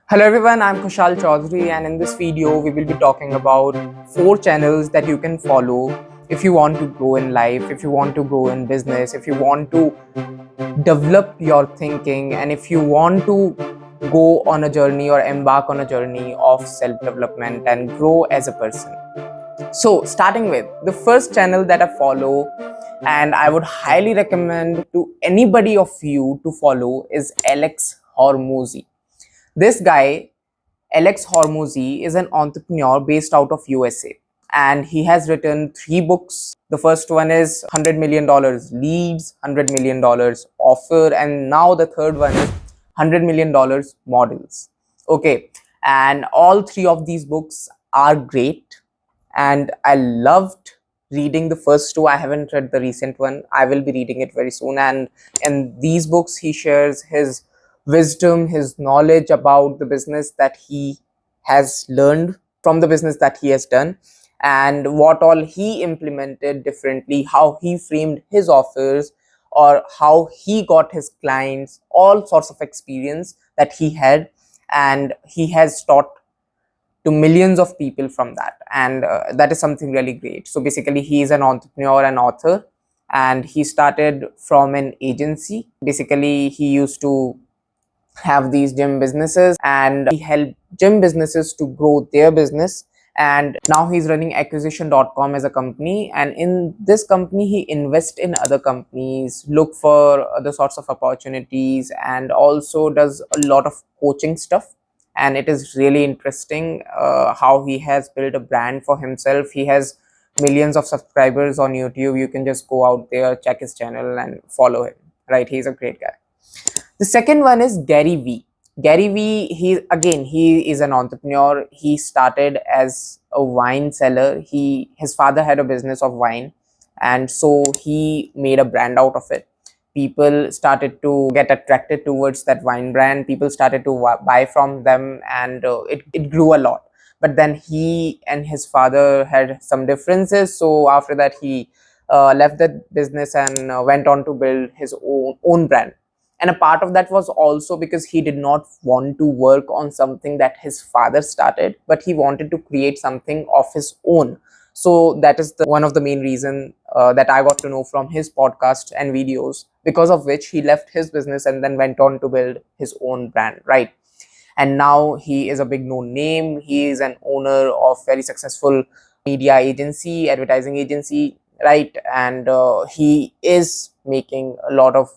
Hello everyone, I'm Kushal Chaudhary, and in this video we will be talking about 4 channels that you can follow if you want to grow in life, if you want to grow in business, if you want to develop your thinking, and if you want to go on a journey or embark on a journey of self-development and grow as a person. So starting with the first channel that I follow and I would highly recommend to anybody of you to follow is Alex Hormozi. This guy, Alex Hormozi, is an entrepreneur based out of USA, and he has written 3 books. The first one is $100 million leads, $100 million offer, and now the third one is $100 million models. Okay, and all 3 of these books are great, and I loved reading the first 2. I haven't read the recent one. I will be reading it very soon. And in these books, he shares his wisdom, his knowledge about the business that he has learned from the business that he has done, and what all he implemented differently, how he framed his offers, or how he got his clients, all sorts of experience that he had, and he has taught to millions of people from that. And that is something really great. So basically, he is an entrepreneur and author, and he started from an agency. Basically, he used to have these gym businesses, and he helped gym businesses to grow their business. And now he's running acquisition.com as a company, and in this company he invests in other companies, look for other sorts of opportunities, and also does a lot of coaching stuff. And it is really interesting how he has built a brand for himself. He has millions of subscribers on YouTube. You can just go out there, check his channel and follow him, right? He's a great guy. The second one is Gary Vee. Gary Vee, he is an entrepreneur. He started as a wine seller. His father had a business of wine, and so he made a brand out of it. People started to get attracted towards that wine brand. People started to buy from them, and it grew a lot. But then he and his father had some differences. So after that, he left that business and went on to build his own brand. And a part of that was also because he did not want to work on something that his father started, but he wanted to create something of his own. So that is one of the main reason that I got to know from his podcast and videos, because of which he left his business and then went on to build his own brand, right? And now he is a big known name. He is an owner of very successful media agency, advertising agency, right? And he is making a lot of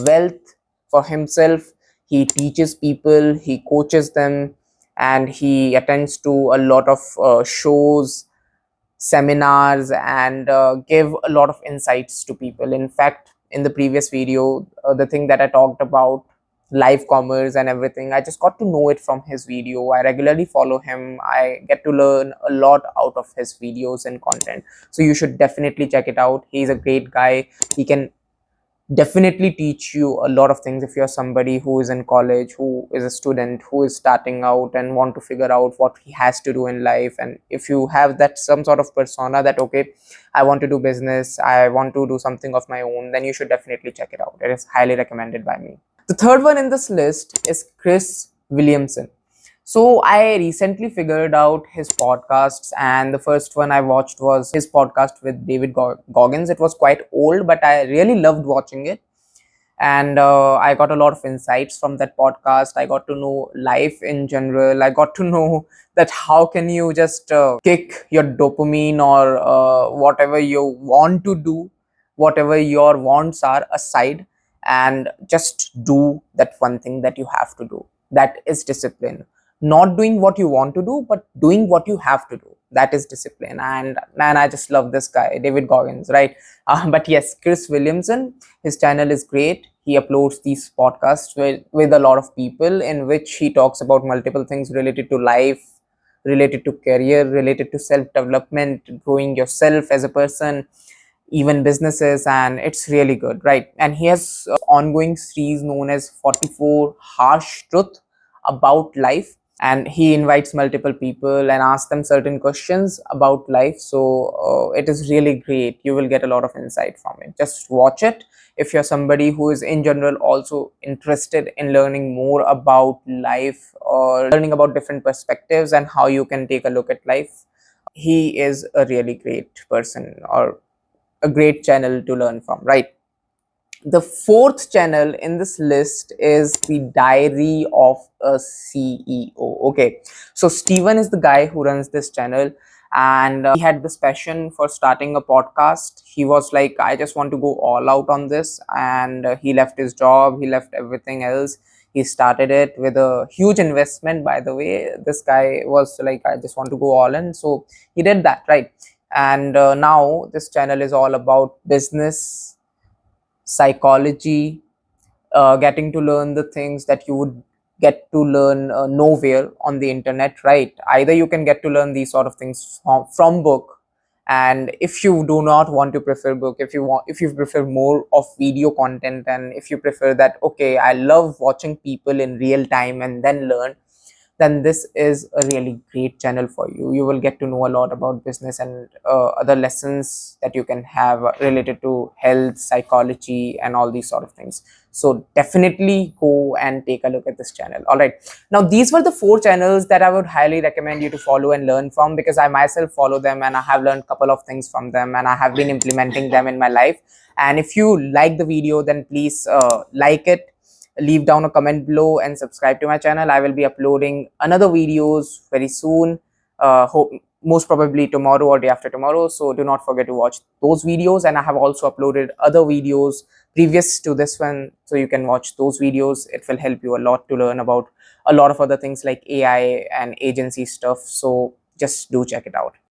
wealth for himself. He teaches people, he coaches them, and he attends to a lot of shows, seminars, and give a lot of insights to people. In fact, in the previous video, the thing that I talked about, live commerce and everything, I just got to know it from his video. I regularly follow him. I get to learn a lot out of his videos and content. So you should definitely check it out. He's a great guy. He can definitely teach you a lot of things if you're somebody who is in college, who is a student, who is starting out and want to figure out what he has to do in life. And if you have that some sort of persona that, okay, I want to do business, I want to do something of my own, then you should definitely check it out. It is highly recommended by me. The third one in this list is Chris Williamson. So I recently figured out his podcasts, and the first one I watched was his podcast with David Goggins. It was quite old, but I really loved watching it. And I got a lot of insights from that podcast. I got to know life in general. I got to know that how can you just kick your dopamine or whatever you want to do, whatever your wants are aside, and just do that one thing that you have to do. That is discipline. Not doing what you want to do, but doing what you have to do. That is discipline. And man, I just love this guy, David Goggins, right? But yes, Chris Williamson, his channel is great. He uploads these podcasts with a lot of people, in which he talks about multiple things related to life, related to career, related to self-development, growing yourself as a person, even businesses, and it's really good, right? And he has ongoing series known as 44 Harsh Truth About Life. and he invites multiple people and asks them certain questions about life. So it is really great. You will get a lot of insight from it. Just watch it. If you're somebody who is in general also interested in learning more about life or learning about different perspectives and how you can take a look at life, he is a really great person or a great channel to learn from, right? The fourth channel in this list is the Diary of a CEO. Okay, so Steven is the guy who runs this channel, and he had this passion for starting a podcast. He was like, I just want to go all out on this, and he left his job, he left everything else. He started it with a huge investment, by the way. This guy was like, I just want to go all in. So he did that, right? And now this channel is all about business, psychology, getting to learn the things that you would get to learn nowhere on the internet, right? Either you can get to learn these sort of things from book, and if you do not want to prefer book, if you prefer more of video content, and if you prefer that, okay, I love watching people in real time and then learn, then this is a really great channel for you. You will get to know a lot about business and other lessons that you can have related to health, psychology, and all these sort of things. So definitely go and take a look at this channel. All right. Now, these were the 4 channels that I would highly recommend you to follow and learn from, because I myself follow them and I have learned a couple of things from them and I have been implementing them in my life. And if you like the video, then please like it, leave down a comment below, and subscribe to my channel. I will be uploading another videos very soon, hope most probably tomorrow or day after tomorrow. So do not forget to watch those videos, and I have also uploaded other videos previous to this one, so you can watch those videos. It will help you a lot to learn about a lot of other things like AI and agency stuff. So just do check it out.